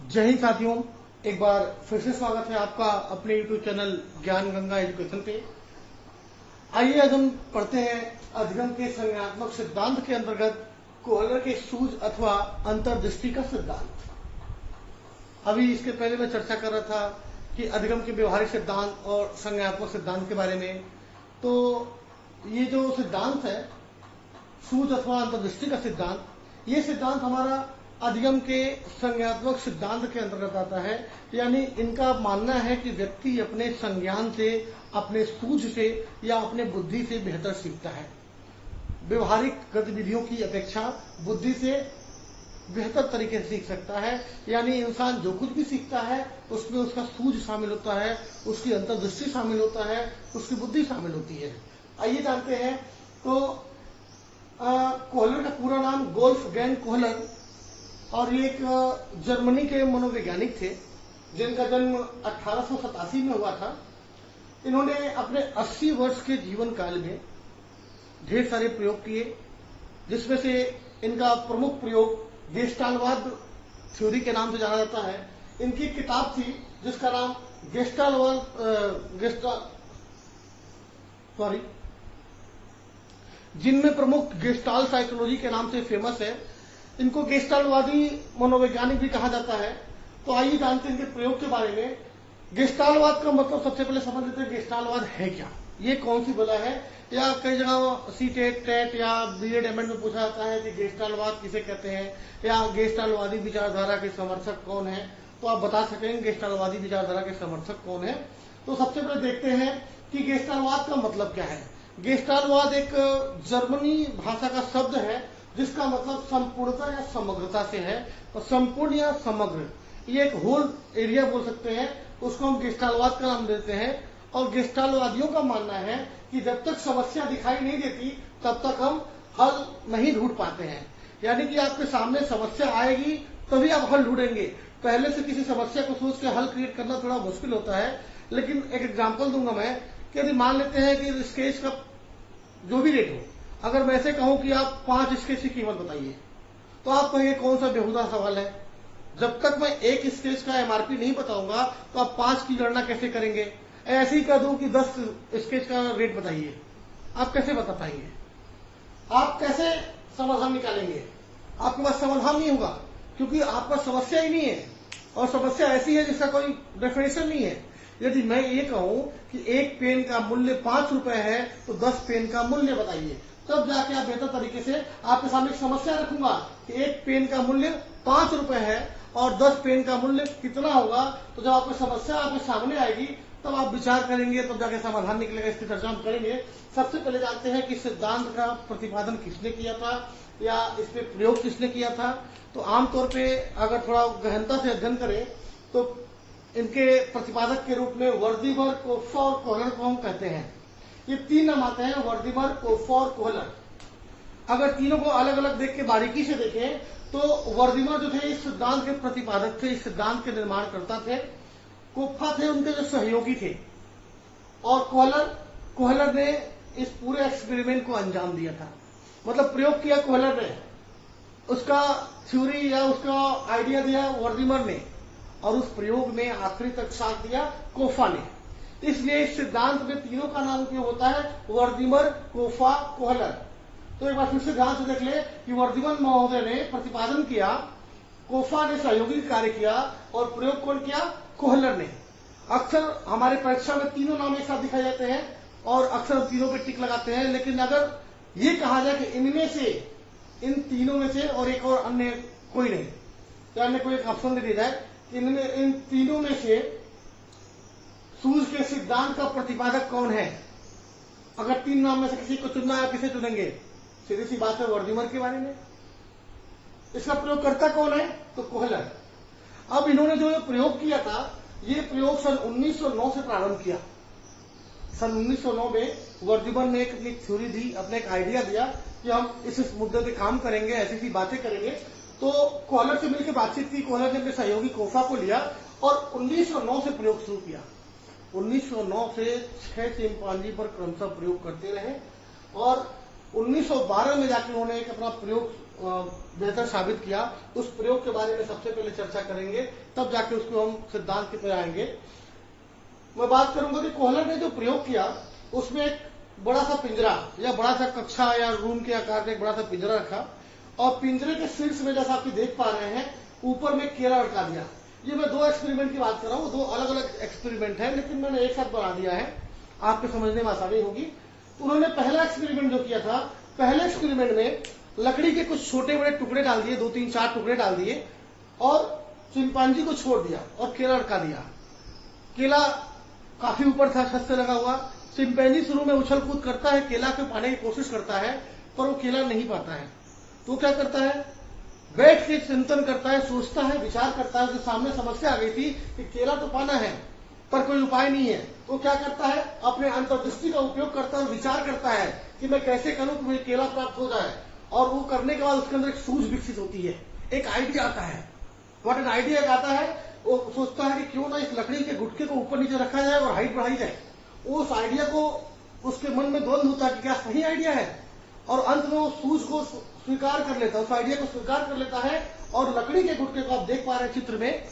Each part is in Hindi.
जय हिंद साथियों, एक बार फिर से स्वागत है आपका अपने YouTube चैनल ज्ञान गंगा एजुकेशन पे। आइए आज हम पढ़ते हैं अधिगम के संज्ञानात्मक सिद्धांत के अंतर्गत कोहलर के सूझ अथवा अंतर्दृष्टि का सिद्धांत। अभी इसके पहले मैं चर्चा कर रहा था कि अधिगम के व्यवहारिक सिद्धांत और संज्ञानात्मक सिद्धांत के बारे में। तो ये जो सिद्धांत है सूझ अथवा अंतर्दृष्टि का सिद्धांत, ये सिद्धांत हमारा अधिगम के संज्ञानात्मक सिद्धांत के अंतर्गत आता है। यानी इनका मानना है कि व्यक्ति अपने संज्ञान से, अपने सूझ से या अपने बुद्धि से बेहतर सीखता है। व्यवहारिक गतिविधियों की अपेक्षा बुद्धि से बेहतर तरीके से सीख सकता है। यानी इंसान जो कुछ भी सीखता है उसमें उसका सूझ शामिल होता है, उसकी अंतर्दृष्टि शामिल होता है, उसकी बुद्धि शामिल होती है। आइए जानते हैं। तो कोहलर का पूरा नाम वोल्फगैंग कोहलर, और ये एक जर्मनी के मनोवैज्ञानिक थे जिनका जन्म 1887 में हुआ था। इन्होंने अपने 80 वर्ष के जीवन काल में ढेर सारे प्रयोग किए, जिसमें से इनका प्रमुख प्रयोग गेस्टाल्टवाद थ्योरी के नाम से जाना जाता है। इनकी किताब थी जिसका नाम जिनमें प्रमुख गेस्टाल्ट साइकोलॉजी के नाम से फेमस है। इनको गेस्टाल्टवादी मनोवैज्ञानिक भी कहा जाता है। तो आइए जानते हैं इनके प्रयोग के बारे में। गेस्टाल्टवाद का मतलब सबसे पहले समझ लेते हैं गेस्टाल्टवाद है क्या, ये कौन सी बला है। या कई जगह सीटेट, टेट या बीएड एमएड में पूछा जाता है कि गेस्टाल्टवाद किसे कहते हैं या गेस्टाल्टवादी विचारधारा के समर्थक कौन है। तो आप बता सकेंगे गेस्टाल्टवादी विचारधारा के समर्थक कौन है। तो सबसे पहले देखते हैं कि गेस्टाल्टवाद का मतलब क्या है। गेस्टाल्टवाद एक जर्मनी भाषा का शब्द है जिसका मतलब संपूर्णता या समग्रता से है। और संपूर्ण या समग्र, ये एक होल एरिया बोल सकते हैं, उसको हम गेस्टाल्टवाद का नाम देते हैं। और गेस्टाल्टवादियों का मानना है कि जब तक समस्या दिखाई नहीं देती तब तक हम हल नहीं ढूंढ पाते हैं। यानी कि आपके सामने समस्या आएगी तभी आप हल ढूंढेंगे। पहले से किसी समस्या को सोच के हल क्रिएट करना थोड़ा मुश्किल होता है। लेकिन एक एग्जाम्पल दूंगा मैं कि यदि मान लेते हैं कि स्केच का जो भी रेट हो, अगर मैं ऐसे कहूं कि आप 5 स्केच की कीमत बताइए, तो आप कहेंगे कौन सा बेहुदा सवाल है। जब तक मैं एक स्केच का एमआरपी नहीं बताऊंगा तो आप 5 की गणना कैसे करेंगे। ऐसे ही कह दूं कि 10 स्केच का रेट बताइए, आप कैसे बता पाएंगे, आप कैसे समाधान निकालेंगे। आपके पास समाधान नहीं होगा क्योंकि आपका समस्या ही नहीं है, और समस्या ऐसी है जिसका कोई डेफिनेशन नहीं है। यदि मैं ये कहूं कि एक पेन का मूल्य 5 रुपए है तो 10 पेन का मूल्य बताइए, तब जाके आप बेहतर तरीके से आपके सामने एक समस्या रखूंगा कि एक पेन का मूल्य 5 रुपए है और 10 पेन का मूल्य कितना होगा। तो जब आपकी समस्या आपके सामने आएगी तब आप विचार करेंगे, तब जाके समाधान निकलेगा। इसकी चर्चा हम करेंगे। सबसे पहले जानते हैं कि सिद्धांत का प्रतिपादन किसने किया था या इस पे प्रयोग किसने किया था। तो आमतौर पे अगर थोड़ा गहनता से अध्ययन करें तो इनके प्रतिपादक के रूप में वर्दीमर, कोफ्फा और कोहलर को हम कहते हैं। ये 3 नाम आते हैं, वर्दीमर, कोफ्फा और कोहलर। अगर तीनों को अलग अलग देख के बारीकी से देखें तो वर्दीमर जो थे इस सिद्धांत के प्रतिपादक थे, इस सिद्धांत के निर्माण करता थे। कोफ्फा थे उनके जो सहयोगी थे, और कोहलर ने इस पूरे एक्सपेरिमेंट को अंजाम दिया था। मतलब प्रयोग किया कोहलर ने, उसका थ्योरी या उसका आइडिया दिया वर्दीमर ने, और उस प्रयोग में आखिरी तक साथ दिया कोफ्फा ने। इसलिए इस सिद्धांत में तीनों का नाम उपयोग होता है, वर्दीमर, कोफ्फा, कोहलर। तो एक बार फिर से ध्यान से देख ले कि वर्दीमर महोदय ने प्रतिपादन किया, कोफ्फा ने सहयोगी कार्य किया, और प्रयोग कौन किया, कोहलर ने। अक्सर हमारे परीक्षा में तीनों नाम एक साथ दिखाए जाते हैं और अक्सर तीनों पे टिक लगाते हैं। लेकिन अगर ये कहा जाए कि इनमें से, इन तीनों में से और एक और अन्य कोई नहीं, तो अन्य कोई एक ऑप्शन दे दिया जाए, इनमें इन तीनों में से सूझ के सिद्धांत का प्रतिपादक कौन है। अगर 3 नाम में से किसी को चुनना है, किसे चुनेंगे। सीधी सी बात है वर्दीमर के बारे में। इसका प्रयोगकर्ता कौन है, तो कोहलर। अब इन्होंने जो प्रयोग किया था, ये प्रयोग सन 1909 से प्रारंभ किया। सन 1909 में वर्दीमर ने एक अपनी थ्योरी दी, अपने एक आइडिया दिया कि हम इस मुद्दे पे काम करेंगे, ऐसी बातें करेंगे। तो कोहलर से मिलकर बातचीत की, कोहलर ने अपने सहयोगी कोफ्फा को लिया और 1909 से प्रयोग शुरू किया। 1909 से 6 चिंपांजी पर क्रमशः प्रयोग करते रहे, और 1912 में जाकर उन्होंने एक अपना प्रयोग बेहतर साबित किया, उस प्रयोग के बारे में सबसे पहले चर्चा करेंगे, तब जाके उसको हम सिद्धांत की तरह आएंगे। मैं बात करूंगा कि कोहलर ने जो प्रयोग किया उसमें एक बड़ा सा पिंजरा या बड़ा सा कक्षा या रूम के आकार का एक बड़ा सा पिंजरा रखा और पिंजरे के शीर्ष में जैसा आप देख पा रहे हैं ऊपर में केला अटका दिया। ये मैं दो एक्सपेरिमेंट की बात कर रहा हूँ, दो अलग अलग एक्सपेरिमेंट है लेकिन मैंने एक साथ बना दिया है, आपके समझने में आसानी होगी। उन्होंने पहला एक्सपेरिमेंट जो किया था, पहले एक्सपेरिमेंट में लकड़ी के कुछ छोटे बड़े टुकड़े डाल दिए, 2-3-4 टुकड़े डाल दिए और चिंपांजी को छोड़ दिया और केला अटका दिया। केला काफी ऊपर था, छत से लगा हुआ। चिंपैंजी शुरू में उछल कूद करता है, केला को पाने की कोशिश करता है पर वो केला नहीं पाता है। तो क्या करता है, बैठ के चिंतन करता है, सोचता है, विचार करता है। उसके सामने समस्या आ गई थी कि केला तो पाना है पर कोई उपाय नहीं है। तो क्या करता है, अपने अंतर्दृष्टि का उपयोग करता है और विचार करता है कि मैं कैसे करूं कि मुझे केला प्राप्त हो जाए। और वो करने के बाद उसके अंदर एक सूझ विकसित होती है, एक आइडिया आता है। व्हाट एन आइडिया आता है, वो सोचता है कि क्यों ना इस लकड़ी के गुटके को ऊपर नीचे रखा जाए और हाइट बढ़ाई जाए। उस आइडिया को उसके मन में द्वंद होता है कि क्या सही आइडिया है, और अंत में वो सूझ को स्वीकार कर लेता है, उस आइडिया को स्वीकार कर लेता है। और लकड़ी के गुटके को आप देख पा रहे हैं चित्र में,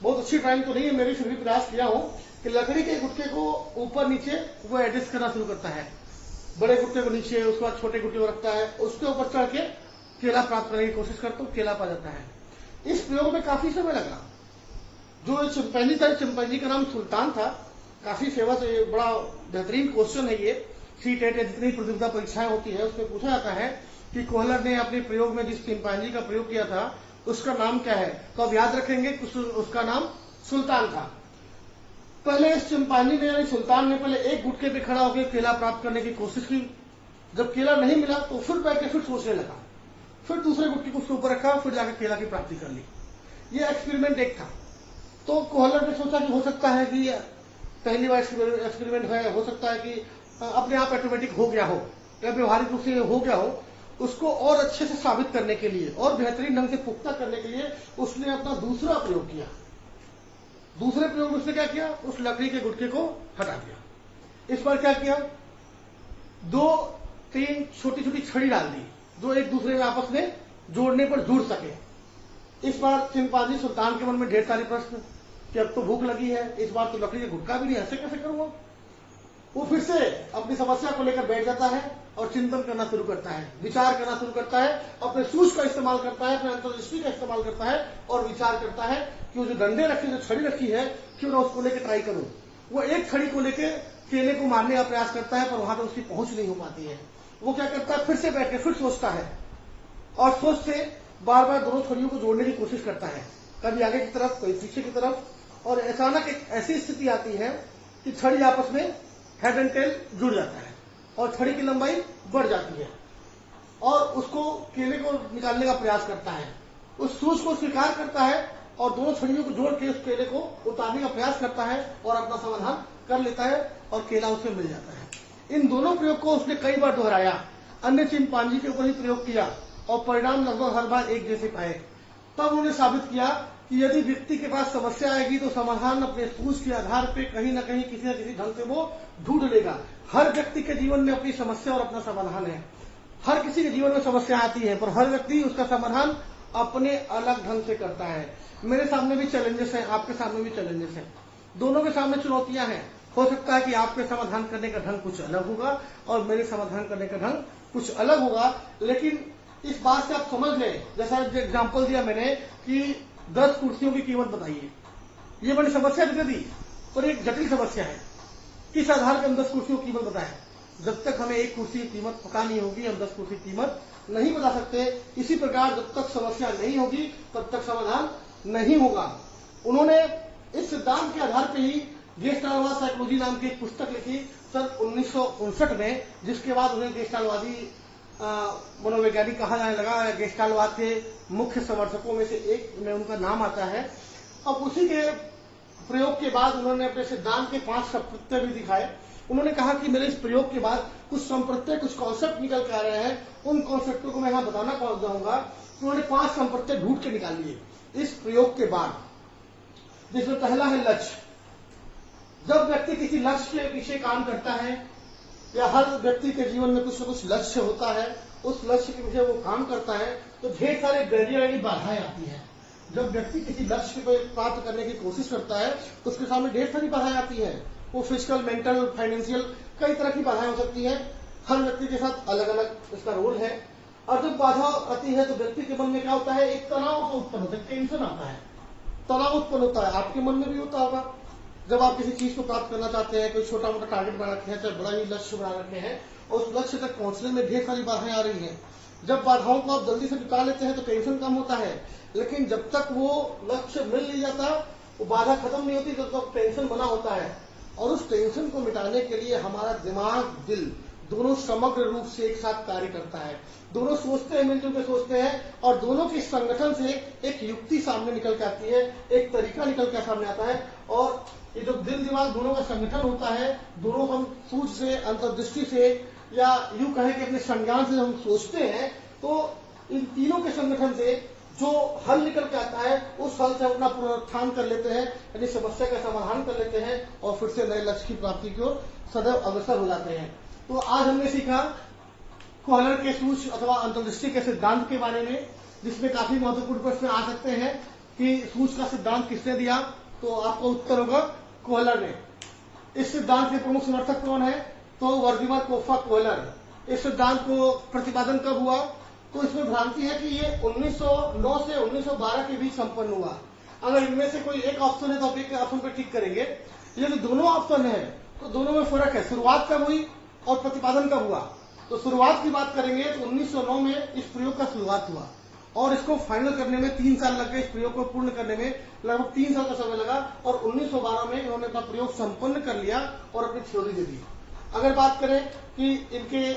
बहुत अच्छी ड्राइंग तो नहीं है मेरी, फिर भी प्रयास किया हूं कि लकड़ी के गुटके को ऊपर नीचे वो एडजस्ट करना शुरू करता है। बड़े गुटके को नीचे, उसके बाद छोटे गुटके को रखता है, उसके ऊपर चढ़ के केला प्राप्त करने की कोशिश करता हूं, केला पा जाता है। इस प्रयोग में काफी समय लगा। जो चिंपैंजी था, चिंपैंजी का नाम सुल्तान था, काफी फेमस है, बड़ा बेहतरीन क्वेश्चन है ये। CTET या जितनी प्रतियोगिता परीक्षाएं होती है उसमें पूछा जाता है कि कोहलर ने अपने प्रयोग में जिस चिंपैंजी का प्रयोग किया था उसका नाम क्या है। तो आप याद रखेंगे उसका नाम सुल्तान था। पहले इस चिंपैंजी ने यानी सुल्तान ने पहले एक गुटके पे खड़ा होकर केला प्राप्त करने की कोशिश की। जब केला नहीं मिला तो फिर बैठ के फिर सोचने लगा, फिर दूसरे गुटके को उसके ऊपर रखा, फिर जाकर केला की प्राप्ति कर ली। ये एक्सपेरिमेंट एक था। तो कोहलर ने सोचा कि हो सकता है कि पहली बार एक्सपेरिमेंट है, हो सकता है कि अपने आप ऑटोमेटिक हो गया हो या व्यवहारिक रूप से हो गया हो। उसको और अच्छे से साबित करने के लिए और बेहतरीन ढंग से पुख्ता करने के लिए उसने अपना दूसरा प्रयोग किया। दूसरे प्रयोग में उसने क्या किया, उस लकड़ी के गुटके को हटा दिया। इस बार क्या किया, 2-3 छोटी छोटी छड़ी डाल दी जो एक दूसरे में आपस में जोड़ने पर जुड़ सके। इस बार चिंपैंजी सुल्तान के मन में ढेर सारे प्रश्न कि अब तो भूख लगी है, इस बार तो लकड़ी का गुटका भी नहीं, ऐसे कैसे करूंगा। वो फिर से अपनी समस्या को लेकर बैठ जाता है और चिंतन करना शुरू करता है, विचार करना शुरू करता है, अपने सूझ का इस्तेमाल करता है, अपने अंतर्दृष्टि का इस्तेमाल करता है और विचार करता है कि वो जो डंडे रखे, जो छड़ी रखी है, क्यों ना उसको लेकर ट्राई करूं। वो एक छड़ी को लेकर केले को मारने का प्रयास करता है पर वहां पर उसकी पहुंच नहीं हो पाती है। वो क्या करता है, फिर से बैठ के फिर सोचता है और सोच से बार बार दोनों छड़ियों को जोड़ने की कोशिश करता है, कभी आगे की तरफ कभी पीछे की तरफ। और अचानक एक ऐसी स्थिति आती है कि छड़ी आपस में हेड एंड टेल जुड़ जाता है और छड़ी की लंबाई बढ़ जाती है और उसको केले को निकालने का प्रयास करता है। उस सूझ को स्वीकार करता है और दोनों छड़ियों को जोड़ के उस केले को उतारने का प्रयास करता है और अपना समाधान कर लेता है और केला उसे मिल जाता है। इन दोनों प्रयोग को उसने कई बार दोहराया, अन्य चिंपैंजी के ऊपर ही प्रयोग किया और परिणाम लगभग हर बार एक जैसे पाए। तब उन्होंने साबित किया कि यदि व्यक्ति के पास समस्या आएगी तो समाधान अपने सूझ के आधार पे कहीं ना कहीं किसी न किसी ढंग से वो ढूंढ लेगा। हर व्यक्ति के जीवन में अपनी समस्या और अपना समाधान है। हर किसी के जीवन में समस्या आती है पर हर व्यक्ति उसका समाधान अपने अलग ढंग से करता है। मेरे सामने भी चैलेंजेस हैं, आपके सामने भी चैलेंजेस हैं, दोनों के सामने चुनौतियां हैं। हो सकता है कि आपके समाधान करने का ढंग कुछ अलग होगा और मेरे समाधान करने का ढंग कुछ अलग होगा, लेकिन इस बात से आप समझ लें, जैसा एग्जाम्पल दिया मैंने कि 10 कुर्सियों की कीमत बताइए। ये बड़ी समस्या दे दी और एक जटिल समस्या है। किस आधार पर हम 10 कुर्सियों की कीमत बताएं? जब तक हमें एक कुर्सी की कीमत पता नहीं होगी हम 10 कुर्सी की कीमत नहीं बता सकते। इसी प्रकार जब तक समस्या नहीं होगी तब तक समाधान नहीं होगा। उन्होंने इस सिद्धांत के आधार पर ही गेस्टाल्टवाद साइकोलॉजी नाम की एक पुस्तक लिखी सन 1959 में, जिसके बाद उन्हें गेस्टाल्टवादी मनोवैज्ञानिक कहा जाने लगा। गेस्टाल्टवाद के मुख्य समर्थकों में से एक में उनका नाम आता है। अब उसी के प्रयोग के बाद उन्होंने अपने सिद्धांत के 5 संप्रत्यय भी दिखाए। उन्होंने कहा कि मेरे इस प्रयोग के बाद कुछ संप्रत्यय, कुछ कॉन्सेप्ट निकल के आ रहे हैं, उन कॉन्सेप्टों को मैं यहां बताना पहुंच जाऊंगा। उन्होंने 5 संप्रत्यय ढूंढ के निकाल लिए इस प्रयोग के बाद, जिसमें पहला है लक्ष्य। जब व्यक्ति किसी लक्ष्य के पीछे काम करता है या हर व्यक्ति के जीवन में कुछ न कुछ लक्ष्य होता है, उस लक्ष्य के पीछे वो काम करता है तो ढेर सारे बैरियर यानी बाधाएं आती हैं। जब व्यक्ति किसी लक्ष्य को प्राप्त करने की कोशिश करता है तो उसके सामने ढेर सारी बाधाएं आती हैं। वो फिजिकल, मेंटल, फाइनेंशियल कई तरह की बाधाएं हो सकती हैं। हर व्यक्ति के साथ अलग अलग इसका रोल है। और जब बाधा आती है तो व्यक्ति के मन में क्या होता है, एक तनाव उत्पन्न होता है, टेंशन आता है, तनाव उत्पन्न होता है। आपके मन में भी होता होगा जब आप किसी चीज को प्राप्त करना चाहते हैं, कोई छोटा मोटा टारगेट बना रखे हैं, चाहे बड़ा ही लक्ष्य बना रखे हैं और उस लक्ष्य तक पहुंचने में ढेर सारी बाधाएं आ रही हैं। जब बाधाओं को आप जल्दी से निकाल लेते हैं तो टेंशन कम होता है, लेकिन जब तक वो लक्ष्य मिल नहीं जाता, वो बाधा खत्म नहीं होती, तब तक टेंशन बना होता है। और उस टेंशन को मिटाने के लिए हमारा दिमाग, दिल दोनों समग्र रूप से एक साथ कार्य करता है। दोनों सोचते हैं, मिलजुल के सोचते हैं और दोनों के संगठन से एक युक्ति सामने निकल के आती है, एक तरीका निकल के सामने आता है। और ये जो दिल दिमाग दोनों का संगठन होता है, दोनों हम सूझ से, अंतर्दृष्टि से या यूं कहें कि अपने संज्ञान से हम सोचते हैं, तो इन तीनों के संगठन से जो हल निकल के आता है उस हल से अपना पुनरुत्थान कर लेते हैं, यानी समस्या का समाधान कर लेते हैं और फिर से नए लक्ष्य की प्राप्ति की ओर सदैव अग्रसर हो जाते हैं। तो आज हमने सीखा कोहलर के सूझ अथवा अंतर्दृष्टि के सिद्धांत के बारे में, जिसमें काफी महत्वपूर्ण प्रश्न आ सकते हैं कि सूझ का सिद्धांत किसने दिया, तो आपका उत्तर होगा कोहलर ने। इस सिद्धांत के प्रमुख समर्थक कौन है, तो वर्दिमर कोफा कोहलर। इस सिद्धांत को प्रतिपादन कब हुआ, तो इसमें भ्रांति है कि ये 1909 से 1912 के बीच संपन्न हुआ। अगर इनमें से कोई एक ऑप्शन है तो आप एक ऑप्शन पर टिक करेंगे। ये जो दोनों ऑप्शन है तो दोनों में फर्क है, शुरुआत कब हुई और प्रतिपादन कब हुआ। तो शुरुआत की बात करेंगे तो 1909 में इस प्रयोग का शुरुआत हुआ और इसको फाइनल करने में 3 साल लग गए। इस प्रयोग को पूर्ण करने में लगभग 3 साल का समय लगा और 1912 में इन्होंने अपना प्रयोग संपन्न कर लिया और अपनी थ्योरी दे दी। अगर बात करें कि इनके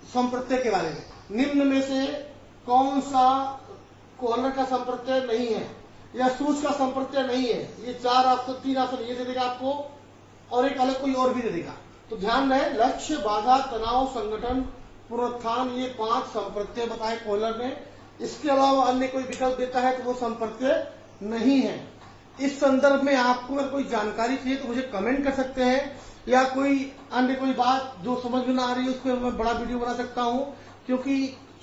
संप्रत्यय के बारे में, निम्न में से कौन सा कोहलर का संप्रत्यय नहीं है या सूझ का संप्रत्यय नहीं है, ये 4 ऑप्शन, 3 ऑप्शन ये दे देगा आपको और एक अलग कोई और भी दे देगा। तो ध्यान रहे, लक्ष्य, बाधा, तनाव, संगठन, पुनरुत्थान, ये 5 संप्रत्यय बताए कोहलर ने। इसके अलावा अन्य कोई विकल्प देता है तो वो संप्रत्यय नहीं है। इस संदर्भ में आपको अगर कोई जानकारी चाहिए तो मुझे कमेंट कर सकते हैं या कोई अन्य कोई बात जो समझ में ना आ रही है उस पर मैं बड़ा वीडियो बना सकता हूं, क्योंकि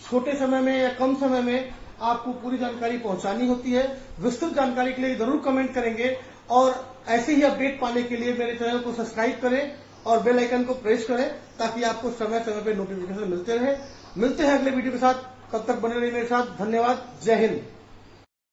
छोटे समय में या कम समय में आपको पूरी जानकारी पहुंचानी होती है। विस्तृत जानकारी के लिए जरूर कमेंट करेंगे और ऐसे ही अपडेट पाने के लिए मेरे चैनल को सब्सक्राइब करें और बेल आइकन को प्रेस करें ताकि आपको समय समय पर नोटिफिकेशन मिलते रहे। मिलते हैं अगले वीडियो के साथ, तब तक बने रहिए मेरे साथ। धन्यवाद, जय हिंद।